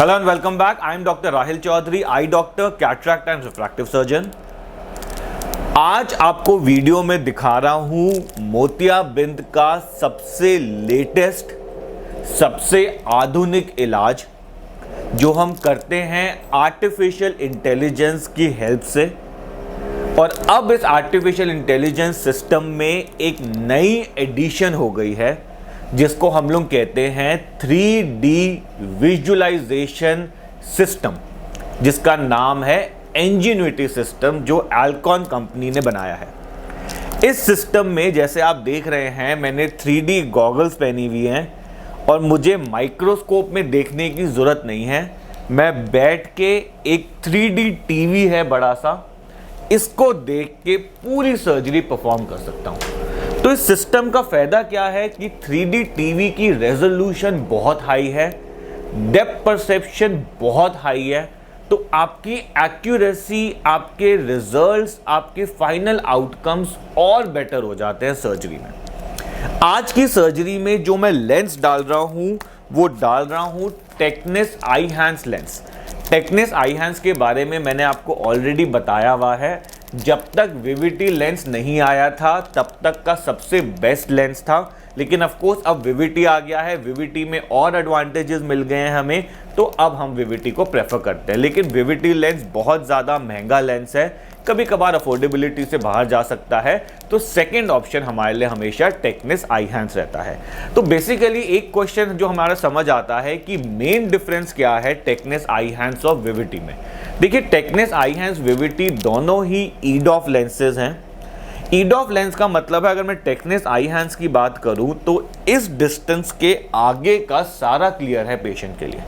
Hello and welcome back. I am Dr. Rahil Chaudhary, eye doctor, cataract and refractive surgeon. आज आपको video में दिखा रहा हूं मोतियाबिंद का सबसे लेटेस्ट, सबसे आधुनिक इलाज जो हम करते हैं आर्टिफिशियल इंटेलिजेंस की हेल्प से। और अब इस आर्टिफिशियल इंटेलिजेंस सिस्टम में एक नई एडिशन हो गई है जिसको हम लोग कहते हैं 3D विजुअलाइजेशन सिस्टम, जिसका नाम है इंजेन्युइटी सिस्टम, जो अल्कॉन कंपनी ने बनाया है। इस सिस्टम में जैसे आप देख रहे हैं, मैंने 3D गॉगल्स पहनी हुई हैं और मुझे माइक्रोस्कोप में देखने की ज़रूरत नहीं है। मैं बैठ के एक 3D टीवी है बड़ा सा, इसको देख के पूरी सर्जरी परफॉर्म कर सकता हूँ। तो इस सिस्टम का फायदा क्या है कि 3D टीवी की रेजोल्यूशन बहुत हाई है, डेप्थ परसेप्शन बहुत हाई है, तो आपकी एक्यूरेसी, आपके रिजल्ट्स, आपके फाइनल आउटकम्स और बेटर हो जाते हैं सर्जरी में। आज की सर्जरी में जो मैं लेंस डाल रहा हूं वो डाल रहा हूं टेक्निस आईहांस लेंस। टेक्निस आईहांस के बारे में मैंने आपको ऑलरेडी बताया हुआ है। जब तक विविटी लेंस नहीं आया था तब तक का सबसे बेस्ट लेंस था, लेकिन ऑफ कोर्स अब विविटी आ गया है, विविटी में और एडवांटेजेस मिल गए हैं हमें, तो अब हम विविटी को प्रेफर करते हैं। लेकिन विविटी लेंस बहुत ज़्यादा महंगा लेंस है, कभी कभार अफोर्डेबिलिटी से बाहर जा सकता है, तो सेकंड ऑप्शन हमारे लिए हमेशा टेक्निस आईहांस रहता है। तो बेसिकली एक क्वेश्चन जो हमारा समझ आता है कि मेन डिफरेंस क्या है टेक्निस आईहांस और विविटी में। देखिए, टेक्निस आईहांस, विविटी दोनों ही ईडॉफ लेंसेज हैं। ईडॉफ लेंस का मतलब है, अगर मैं टेक्निस आईहांस की बात करूं तो इस डिस्टेंस के आगे का सारा क्लियर है पेशेंट के लिए।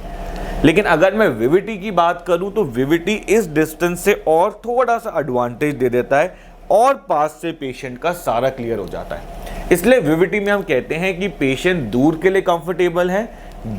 लेकिन अगर मैं विविटी की बात करूं तो विविटी इस डिस्टेंस से और थोड़ा सा एडवांटेज दे देता है और पास से पेशेंट का सारा क्लियर हो जाता है। इसलिए विविटी में हम कहते हैं कि पेशेंट दूर के लिए कंफर्टेबल है,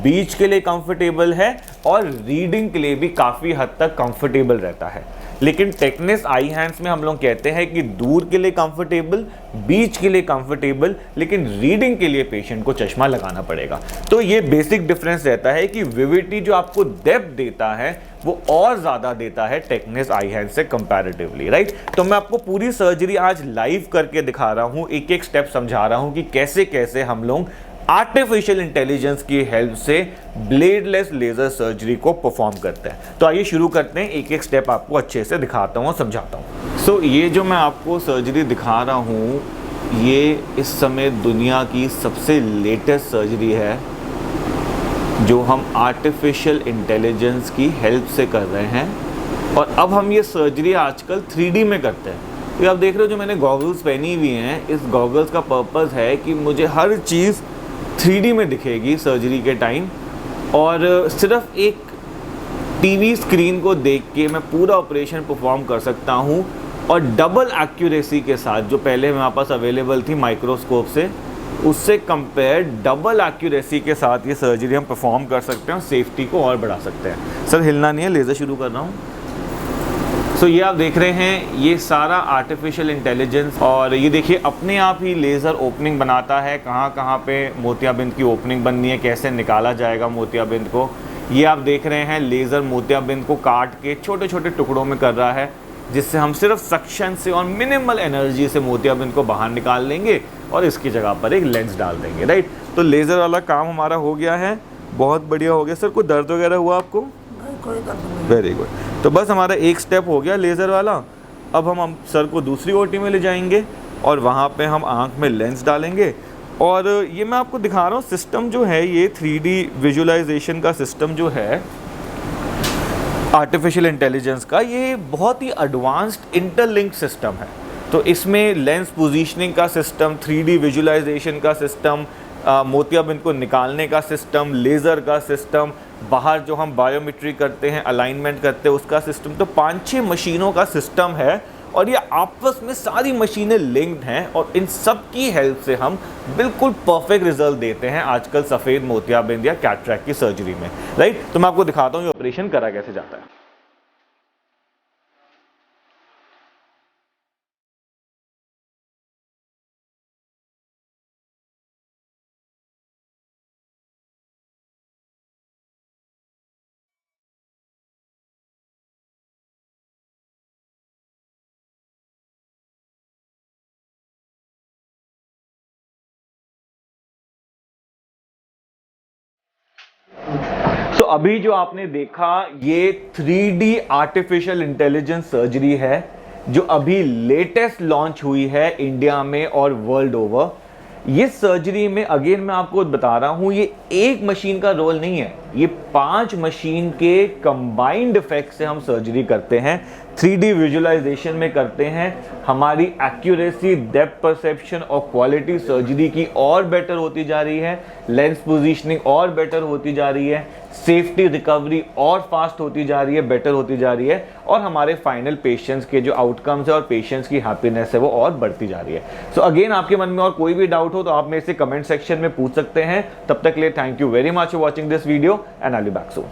बीच के लिए कंफर्टेबल है और रीडिंग के लिए भी काफ़ी हद तक कंफर्टेबल रहता है। लेकिन टेक्निस आईहांस में हम लोग कहते हैं कि दूर के लिए कंफर्टेबल, बीच के लिए कंफर्टेबल, लेकिन रीडिंग के लिए पेशेंट को चश्मा लगाना पड़ेगा। तो ये बेसिक डिफरेंस रहता है कि विविटी जो आपको डेप्थ देता है वो और ज़्यादा देता है टेक्निस आईहांस से कंपैरेटिवली, राइट। तो मैं आपको पूरी सर्जरी आज लाइव करके दिखा रहा हूँ, एक एक स्टेप समझा रहा हूँ कि कैसे कैसे हम लोग आर्टिफिशियल इंटेलिजेंस की हेल्प से ब्लेडलेस लेजर सर्जरी को परफॉर्म करते हैं। तो आइए शुरू करते हैं, एक एक स्टेप आपको अच्छे से दिखाता हूँ और समझाता हूँ। सो ये जो मैं आपको सर्जरी दिखा रहा हूँ, ये इस समय दुनिया की सबसे लेटेस्ट सर्जरी है जो हम आर्टिफिशियल इंटेलिजेंस की हेल्प से कर रहे हैं। और अब हम ये सर्जरी आजकल 3D में करते हैं। तो आप देख रहे हो जो मैंने गॉगल्स पहनी हुई हैं, इस गॉगल्स का पर्पस है कि मुझे हर चीज़ 3D में दिखेगी सर्जरी के टाइम, और सिर्फ एक टीवी स्क्रीन को देख के मैं पूरा ऑपरेशन परफॉर्म कर सकता हूँ। और डबल एक्यूरेसी के साथ, जो पहले हमारे पास अवेलेबल थी माइक्रोस्कोप से, उससे कंपेयर डबल एक्यूरेसी के साथ ये सर्जरी हम परफॉर्म कर सकते हैं और सेफ्टी को और बढ़ा सकते हैं। सर हिलना नहीं है, लेज़र शुरू कर रहा हूँ। सो ये आप देख रहे हैं, ये सारा आर्टिफिशियल इंटेलिजेंस, और ये देखिए अपने आप ही लेज़र ओपनिंग बनाता है, कहाँ कहाँ पे मोतियाबिंद की ओपनिंग बननी है, कैसे निकाला जाएगा मोतियाबिंद को। ये आप देख रहे हैं लेज़र मोतियाबिंद को काट के छोटे छोटे टुकड़ों में कर रहा है, जिससे हम सिर्फ सक्शन से और मिनिमल एनर्जी से मोतियाबिंद को बाहर निकाल लेंगे और इसकी जगह पर एक लेंस डाल देंगे, राइट। तो लेज़र वाला काम हमारा हो गया है, बहुत बढ़िया हो गया। सर कोई दर्द वगैरह हुआ आपको? कोई दर्द नहीं। Very good. तो बस हमारा एक स्टेप हो गया लेज़र वाला। अब हम सर को दूसरी ओटी में ले जाएंगे और वहाँ पे हम आँख में लेंस डालेंगे। और ये मैं आपको दिखा रहा हूँ सिस्टम जो है, ये 3D विजुअलाइजेशन का सिस्टम जो है आर्टिफिशियल इंटेलिजेंस का, ये बहुत ही एडवांस्ड इंटरलिंक्ड सिस्टम है। तो इसमें लेंस पोजीशनिंग का सिस्टम, 3D विजुअलाइजेशन का सिस्टम, मोतियाबिंद को निकालने का सिस्टम, लेज़र का सिस्टम, बाहर जो हम बायोमेट्री करते हैं, अलाइनमेंट करते हैं उसका सिस्टम, तो 5-6 मशीनों का सिस्टम है। और ये आपस में सारी मशीनें लिंक्ड हैं और इन सब की हेल्प से हम बिल्कुल परफेक्ट रिजल्ट देते हैं आजकल सफ़ेद मोतियाबिंद या कैटरैक्ट की सर्जरी में, राइट। तो मैं आपको दिखाता हूँ ये ऑपरेशन करा कैसे जाता है। तो अभी जो आपने देखा ये 3D आर्टिफिशियल इंटेलिजेंस सर्जरी है जो अभी लेटेस्ट लॉन्च हुई है इंडिया में और वर्ल्ड ओवर। ये सर्जरी में अगेन मैं आपको बता रहा हूं, ये एक मशीन का रोल नहीं है, ये 5 मशीन के कंबाइंड इफेक्ट से हम सर्जरी करते हैं। 3D विजुअलाइजेशन में करते हैं। हमारी एक्यूरेसी, डेप्थ परसेप्शन और क्वालिटी सर्जरी की और बेटर होती जा रही है। लेंस पोजीशनिंग और बेटर होती जा रही है। सेफ्टी रिकवरी और फास्ट होती जा रही है, बेटर होती जा रही है। और हमारे फाइनल पेशेंट्स के जो आउटकम्स है और पेशेंट्स की हैप्पीनेस है वो और बढ़ती जा रही है। सो अगेन आपके मन में और कोई भी डाउट हो तो आप मेरे से कमेंट सेक्शन में पूछ सकते हैं। तब तक के लिए thank you very much for watching this video and I will be back soon.